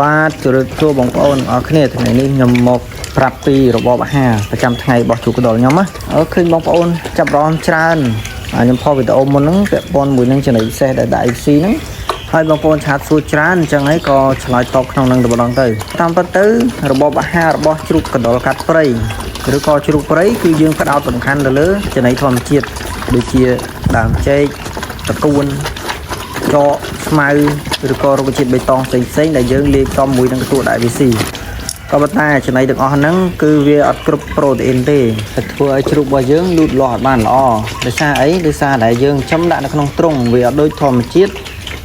បាទជម្រាបសួរបងប្អូនអរគ្នាថ្ងៃនេះខ្ញុំមកប្រាប់ពីរបបអាហារប្រចាំថ្ងៃរបស់ជួកដុលខ្ញុំណាឃើញបងប្អូនចាប់រំច្រើនខ្ញុំផុសវីដេអូមុនហ្នឹងពាក់ព័ន្ធមួយនឹងចំណុចពិសេសដែលដាក់ IC ហ្នឹងហើយបងប្អូនឆាតសួរច្រើនអញ្ចឹងហើយក៏ឆ្លើយតបក្នុងនឹងម្ដងទៅតាមពិតទៅរបបអាហាររបស់ជ្រូកកណ្ដុរកាត់ព្រៃឬក៏ជ្រូកព្រៃគឺយើងផ្ដោតសំខាន់ទៅលើចំណីធម្មជាតិដូចជាដើមចេកតកួនចកស្មៅឬក៏រុក្ខជាតិបៃតងផ្សេងៗដែលយើងលាយផ្សំមួយនឹងកន្ទួតដាក់ VC ក៏ប៉ុន្តែចំណីទាំងអស់ហ្នឹងគឺវាអត់គ្រប់ប្រូតេអ៊ីនទេតែធ្វើឲ្យជ្រូករបស់យើងលូតលាស់អត់បានល្អដោយសារអីដោយសារតែយើងចំដាក់នៅក្នុងទ្រុងវាអត់ដូចធម្មជាតិ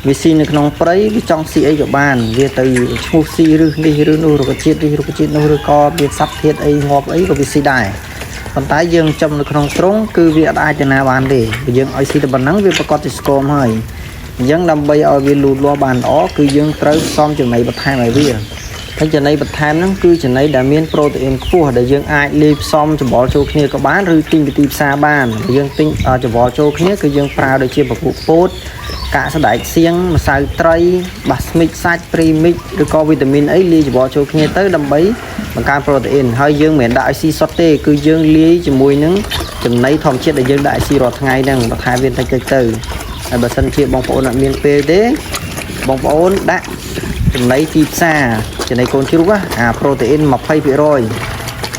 វាស៊ីនៅក្នុងព្រៃវាចង់ស៊ីអីក៏បានវាទៅឈ្មោះស៊ីឬនេះឬនោះរុក្ខជាតិនេះរុក្ខជាតិនោះឬក៏វាសត្វធាតុអីងាប់អីក៏វាស៊ីដែរប៉ុន្តែយើងចំនៅក្នុងទ្រុងគឺវាអត់អាចទៅណាបានទេបើយើងឲ្យស៊ីតែប៉ុណ្ណឹងវាប្រកាសជាស្គមហើយអញ្ចឹងដើម្បីឲ្យវាលូតលាស់បានល្អគឺយើងត្រូវផ្សំចំណីបន្ថែមឲ្យវាហើយចំណីបន្ថែមហ្នឹងគឺចំណីដែលមានប្រូតេអ៊ីនខ្ពស់ដែលយើងអាចលាយផ្សំច្បល់ចូលគ្នាក៏បានឬទិញពីទីផ្សារបានយើងទិញច្បល់ចូលគ្នាគឺយើងប្រើដូចជាពពុះពោតកាកសណ្ដែកសៀងម្សៅត្រីបាសមិចសាច់ព្រីមិចឬក៏វីតាមីនអីលាយច្បល់ចូលគ្នាទៅដើម្បីបង្កើនប្រូតេអ៊ីនហើយយើងមិនមែនដាក់ឲ្យស៊ីសុទ្ធទេគឺយើងលាយជាមួយនឹងចំណីធម្មជាតិដែលយើងដាក់ឲ្យស៊ីរាល់ថ្ងៃហ្នឹងបន្ថែមវាតិចៗទៅហើយបើសិនជាបងប្អូនអត់មានពេលទេបងប្អូនដាក់ចំណីទីផ្សារចំណីកូនជ្រូកអាប្រូតេអ៊ីន 20%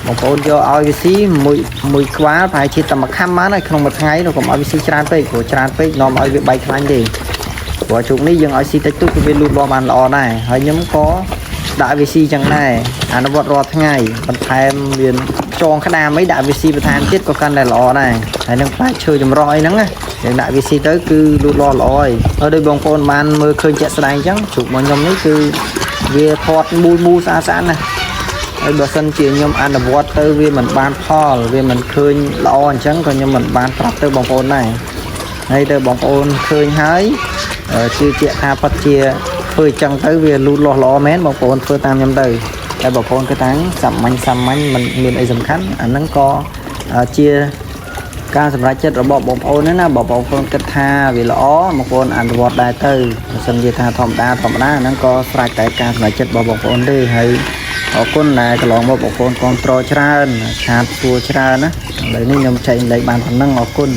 បងប្អូនយកឲ្យវាស៊ីមួយក្បាលប្រហែលជាតែមួយខាំបានហើយក្នុងមួយថ្ងៃនោះកុំឲ្យវាស៊ីច្រើនពេកព្រោះច្រើនពេកនាំឲ្យវាបែកខ្លាញ់ទេព្រោះជ្រូកនេះយើងឲ្យស៊ីតិចតួចគឺវាលូតលាស់បានល្អដែរហើយខ្ញុំក៏ដាក់វាស៊ីចឹងដែរអនុវត្តរាល់ថ្ងៃបន្ថែមវាចងក្តាមអីដាក់វាស៊ីបន្ថែមទៀតក៏កាន់តែល្អដែរហើយនឹងផ្លែឈើចម្រុះអីហ្នឹងណាយើងដាក់វាស៊ីទៅគឺលូតលាស់ល្អហើយដោយបងប្អូនបានមើលឃើញជាក់ស្ដែងអញ្ចឹងជ្រូករបស់ខ្ញុំនេះគឺវាធាត់មូលស្អាតណាហើយបើសិនជាខ្ញុំអនុវត្តទៅវាមិនបានផលវាមិនឃើញល្អអញ្ចឹងក៏ខ្ញុំមិនបានប្រាប់ទៅបងប្អូនដែរហើយទៅបងប្អូនឃើញហើយជឿជាក់ថាពិតជាធ្វើអញ្ចឹងទៅវាលូតលាស់ល្អមែនបងប្អូនធ្វើតាមខ្ញុំទៅតែបងប្អូនគឺតាំងសាមញ្ញមិនមានអីសំខាន់អាហ្នឹងក៏ជាការសម្រេចចិត្តរបស់បងប្អូនណាបងប្អូនគិតថាវាល្អបងប្អូនអនុវត្តដែរទៅបើសិនជាថាធម្មតាហ្នឹងក៏ស្រេចតែការសម្រេចចិត្តរបស់បងប្អូនទេហើយអរគុណដែលកន្លងមកបងប្អូនគាំទ្រច្រើនឆាតសួរច្រើនណាឥឡូវនេះខ្ញុំចែកលេខបានប៉ុណ្ណឹងអរគុណ